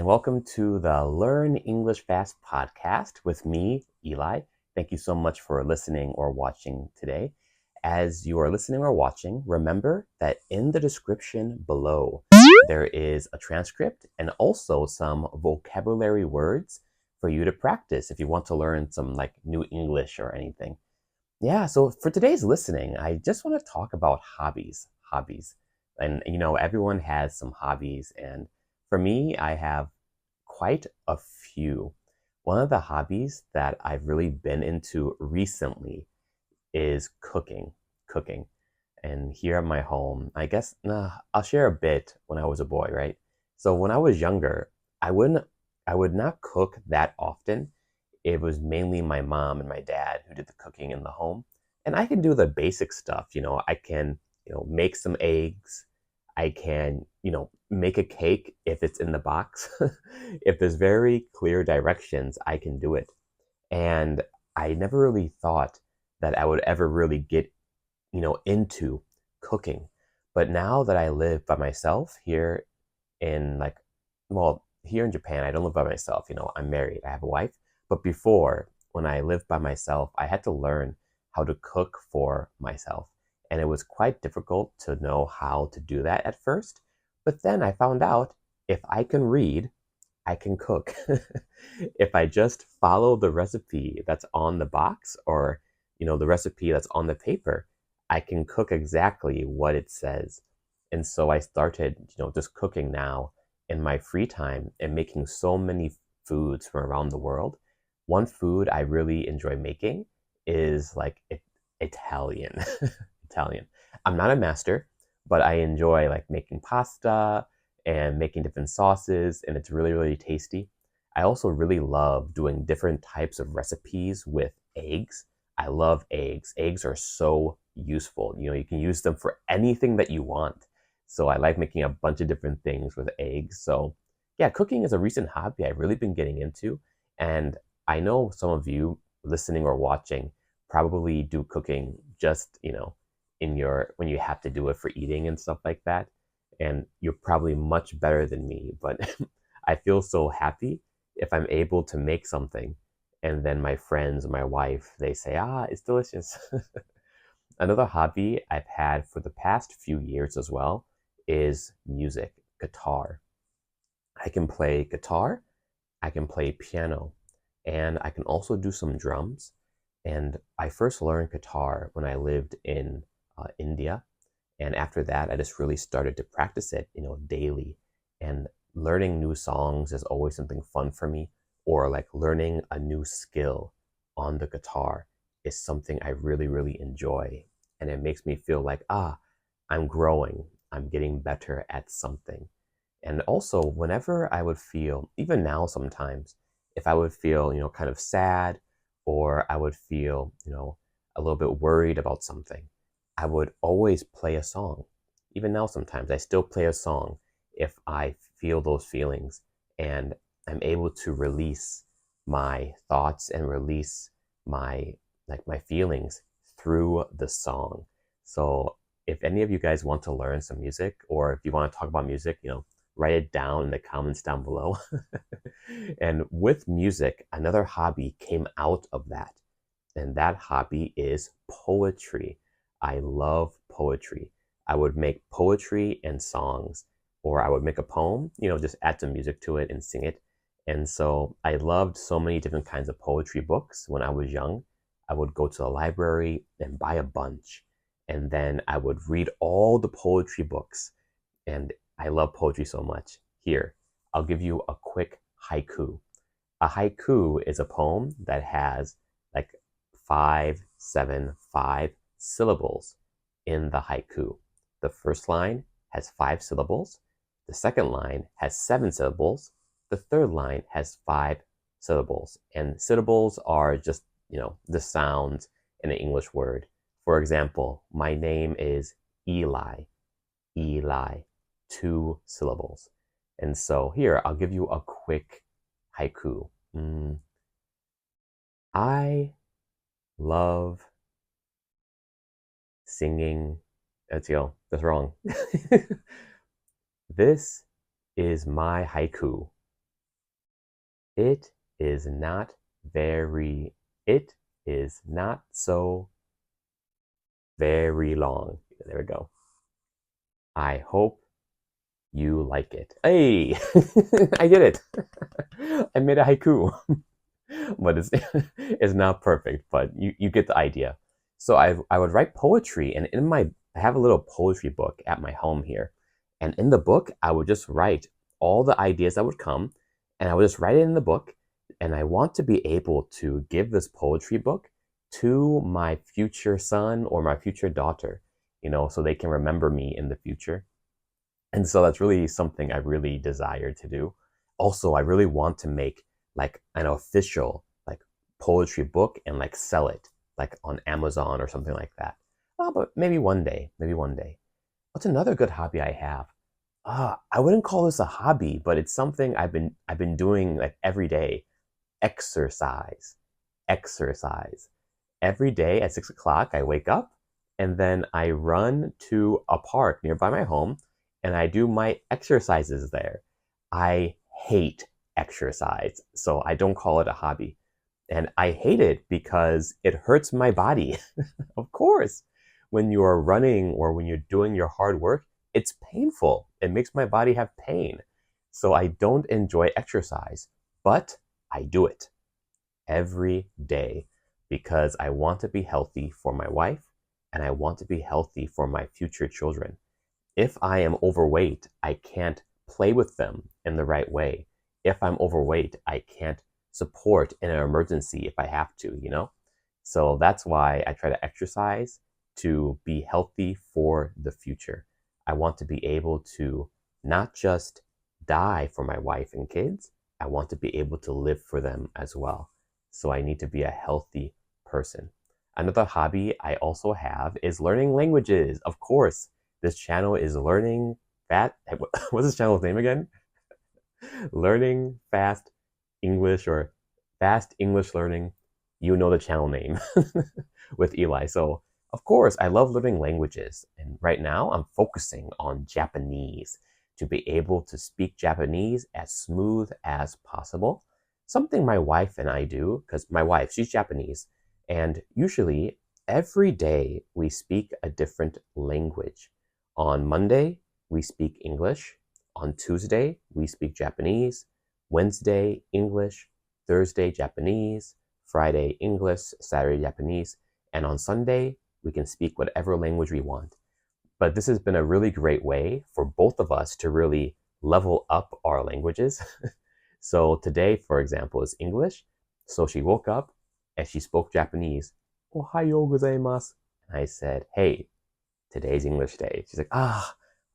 and welcome to the Learn English Fast podcast with me, Eli. Thank you so much for listening or watching today. As you are listening or watching, remember that in the description below, there is a transcript and also some vocabulary words for you to practice if you want to learn some new English or anything. Yeah, so for today's listening, I just want to talk about hobbies. Hobbies. And everyone has some hobbies, and for me, I have quite a few. One of the hobbies that I've really been into recently is cooking. Cooking. And here at my home, I guess I'll share a bit when I was a boy, right? So when I was younger, I wouldn't I would not cook that often. It was mainly my mom and my dad who did the cooking in the home. And I can do the basic stuff, I can, make some eggs. I can, make a cake if it's in the box. If there's very clear directions, I can do it. And I never really thought that I would ever really get, into cooking. But now that I live by myself here in here in Japan, I don't live by myself. I'm married, I have a wife. But before, when I lived by myself, I had to learn how to cook for myself. And it was quite difficult to know how to do that at first. But then I found out if I can read, I can cook. If I just follow the recipe that's on the box or, the recipe that's on the paper, I can cook exactly what it says. And so I started, just cooking now in my free time and making so many foods from around the world. One food I really enjoy making is Italian. Italian. I'm not a master, but I enjoy making pasta and making different sauces, and it's really, really tasty. I also really love doing different types of recipes with eggs. I love eggs. Eggs are so useful. You can use them for anything that you want. So I like making a bunch of different things with eggs. So yeah, cooking is a recent hobby I've really been getting into. And I know some of you listening or watching probably do cooking just, in when you have to do it for eating and stuff like that. And you're probably much better than me, but I feel so happy if I'm able to make something and then my friends or my wife, they say, it's delicious. Another hobby I've had for the past few years as well is music, guitar. I can play guitar, I can play piano, and I can also do some drums. And I first learned guitar when I lived in India. And after that, I just really started to practice it, daily. And learning new songs is always something fun for me, or learning a new skill on the guitar is something I really, really enjoy. And it makes me feel like, I'm growing, I'm getting better at something. And also, whenever I would feel, even now sometimes, if I would feel, kind of sad, or I would feel, a little bit worried about something, I would always play a song. Even now, sometimes I still play a song if I feel those feelings and I'm able to release my thoughts and release my feelings through the song. So if any of you guys want to learn some music, or if you want to talk about music, write it down in the comments down below. And with music, another hobby came out of that. And that hobby is poetry. I love poetry. I would make poetry and songs, or I would make a poem, just add some music to it and sing it. And so I loved so many different kinds of poetry books when I was young. I would go to the library and buy a bunch. And then I would read all the poetry books. And I love poetry so much. Here, I'll give you a quick haiku. A haiku is a poem that has 5, 7, 5 syllables in the haiku. The first line has 5 syllables. The second line has 7 syllables. The third line has 5 syllables. And syllables are just, the sounds in an English word. For example, my name is Eli. Eli. 2 syllables. And so here, I'll give you a quick haiku. I love singing. Let's go. That's wrong. This is my haiku. It is not it is not so very long. There we go. I hope you like it. Hey, I did it. I made a haiku, but it's not perfect, but you get the idea. So I would write poetry, and I have a little poetry book at my home here, and in the book I would just write all the ideas that would come, and I would just write it in the book, and I want to be able to give this poetry book to my future son or my future daughter, so they can remember me in the future. And so that's really something I really desire to do. Also, I really want to make like an official like poetry book and like sell it like on Amazon or something like that. But maybe one day, maybe one day. What's another good hobby I have? I wouldn't call this a hobby, but it's something I've been doing like every day. Exercise. Exercise. Every day at 6 o'clock, I wake up and then I run to a park nearby my home and I do my exercises there. I hate exercise, so I don't call it a hobby. And I hate it because it hurts my body. Of course, when you are running or when you're doing your hard work, it's painful. It makes my body have pain. So I don't enjoy exercise, but I do it every day because I want to be healthy for my wife and I want to be healthy for my future children. If I am overweight, I can't play with them in the right way. If I'm overweight, I can't support in an emergency if I have to. So that's why I try to exercise to be healthy for the future. I want to be able to not just die for my wife and kids, I want to be able to live for them as well. So I need to be a healthy person. Another hobby I also have is learning languages. Of course, this channel is learning fast. What's this channel's name again? Learning Fast English or Fast English Learning. You know the channel name with Eli. So, of course, I love learning languages. And right now, I'm focusing on Japanese to be able to speak Japanese as smooth as possible. Something my wife and I do, because my wife, she's Japanese. And usually, every day, we speak a different language. On Monday, we speak English. On Tuesday, we speak Japanese. Wednesday, English. Thursday, Japanese. Friday, English. Saturday, Japanese. And on Sunday, we can speak whatever language we want. But this has been a really great way for both of us to really level up our languages. So today, for example, is English. So she woke up and she spoke Japanese. Ohayo gozaimasu. And I said, hey, today's English day. She's like,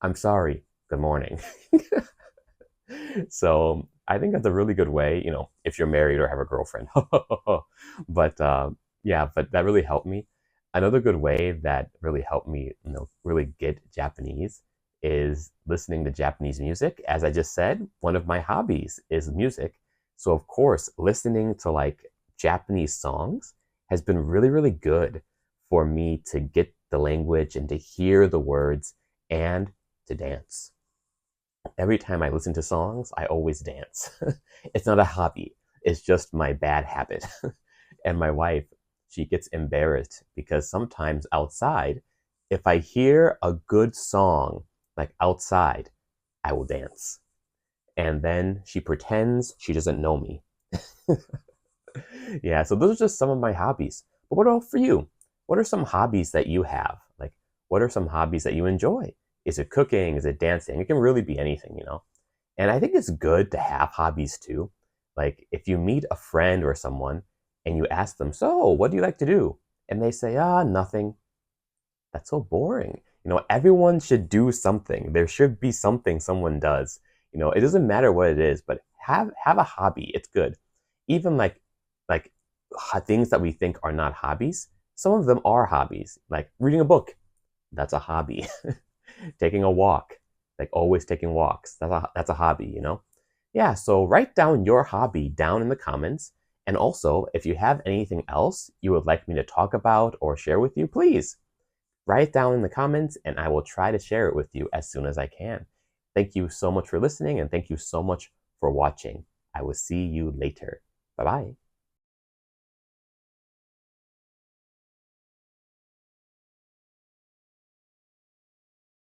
I'm sorry. Good morning. So I think that's a really good way, if you're married or have a girlfriend. But yeah, but that really helped me. Another good way that really helped me, really get Japanese is listening to Japanese music. As I just said, one of my hobbies is music. So of course, listening to like Japanese songs has been really, really good for me to get the language and to hear the words and to dance. Every time I listen to songs, I always dance. It's not a hobby, it's just my bad habit. And my wife, she gets embarrassed because sometimes outside, if I hear a good song, like outside, I will dance. And then she pretends she doesn't know me. Yeah, so those are just some of my hobbies. But what about for you? What are some hobbies that you have? Like, what are some hobbies that you enjoy? Is it cooking? Is it dancing? It can really be anything. And I think it's good to have hobbies too. Like, if you meet a friend or someone and you ask them, so, what do you like to do? And they say, nothing. That's so boring. Everyone should do something. There should be something someone does. It doesn't matter what it is, but have a hobby. It's good. Even like things that we think are not hobbies, some of them are hobbies. Like reading a book, that's a hobby. Taking a walk, like always taking walks, that's a hobby. Yeah, so write down your hobby down in the comments. And also, if you have anything else you would like me to talk about or share with you, please write it down in the comments and I will try to share it with you as soon as I can. Thank you so much for listening and thank you so much for watching. I will see you later. Bye bye.